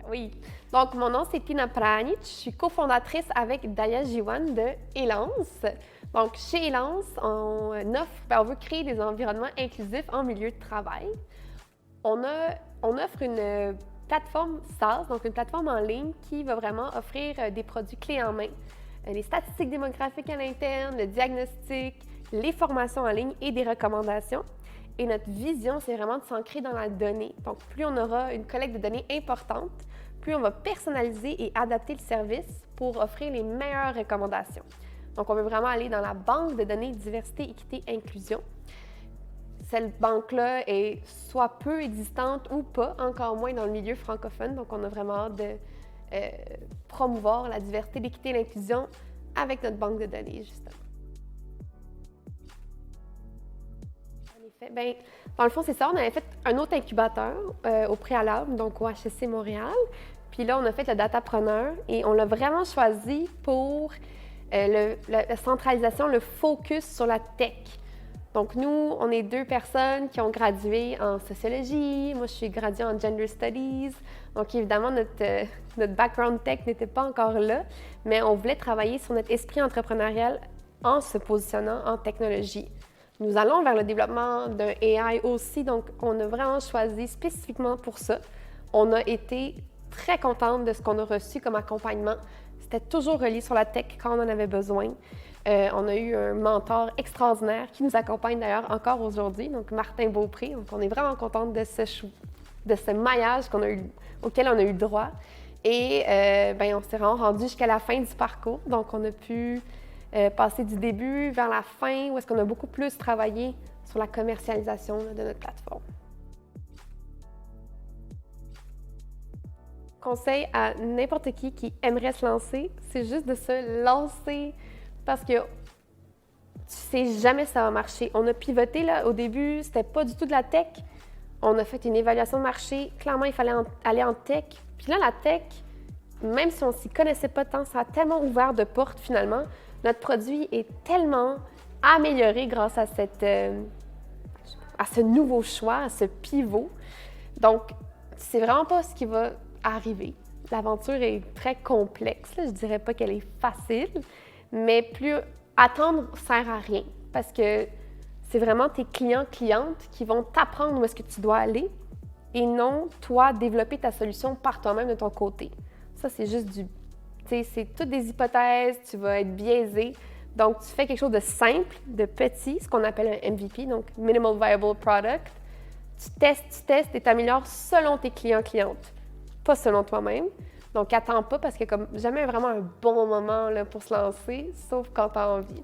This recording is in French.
Oui. Donc, mon nom, c'est Tina Pranic. Je suis cofondatrice avec Daya Jiwan de Elance. Donc, chez Elance, on veut créer des environnements inclusifs en milieu de travail. On offre une plateforme SaaS, donc une plateforme en ligne qui va vraiment offrir des produits clés en main, les statistiques démographiques à l'interne, le diagnostic, les formations en ligne et des recommandations. Et notre vision, c'est vraiment de s'ancrer dans la donnée. Donc, plus on aura une collecte de données importante, plus on va personnaliser et adapter le service pour offrir les meilleures recommandations. Donc, on veut vraiment aller dans la banque de données diversité, équité, inclusion. Cette banque-là est soit peu existante ou pas, encore moins dans le milieu francophone. Donc, on a vraiment hâte de promouvoir la diversité, l'équité et l'inclusion avec notre banque de données, justement. En effet, bien, dans le fond, c'est ça. On avait fait un autre incubateur au préalable, donc au HEC Montréal. Puis là, on a fait le Datapreneur et on l'a vraiment choisi pour la centralisation, le focus sur la tech. Donc, nous, on est deux personnes qui ont gradué en sociologie. Moi, je suis graduée en gender studies. Donc, évidemment, notre background tech n'était pas encore là, mais on voulait travailler sur notre esprit entrepreneurial en se positionnant en technologie. Nous allons vers le développement d'un AI aussi, donc on a vraiment choisi spécifiquement pour ça. On a été très contente de ce qu'on a reçu comme accompagnement. C'était toujours relié sur la tech quand on en avait besoin. On a eu un mentor extraordinaire qui nous accompagne d'ailleurs encore aujourd'hui, donc Martin Beaupré. Donc, on est vraiment contente de ce maillage auquel on a eu droit. Et on s'est vraiment rendu jusqu'à la fin du parcours. Donc, on a pu passer du début vers la fin, où est-ce qu'on a beaucoup plus travaillé sur la commercialisation de notre plateforme. Conseil à n'importe qui aimerait se lancer, c'est juste de se lancer parce que tu sais jamais si ça va marcher. On a pivoté là, au début, c'était pas du tout de la tech. On a fait une évaluation de marché. Clairement, il fallait aller en tech. Puis là, la tech, même si on s'y connaissait pas tant, ça a tellement ouvert de portes finalement. Notre produit est tellement amélioré grâce à ce nouveau choix, à ce pivot. Donc, c'est vraiment pas ce qui va arriver. L'aventure est très complexe. Là. Je dirais pas qu'elle est facile, mais plus attendre sert à rien parce que c'est vraiment tes clients-clientes qui vont t'apprendre où est-ce que tu dois aller et non, toi, développer ta solution par toi-même de ton côté. Ça, c'est juste c'est toutes des hypothèses, tu vas être biaisé. Donc, tu fais quelque chose de simple, de petit, ce qu'on appelle un MVP, donc Minimal Viable Product. Tu testes et t'améliores selon tes clients-clientes, pas selon toi-même. Donc, attends pas parce qu'il n'y a comme jamais vraiment un bon moment là, pour se lancer, sauf quand tu as envie.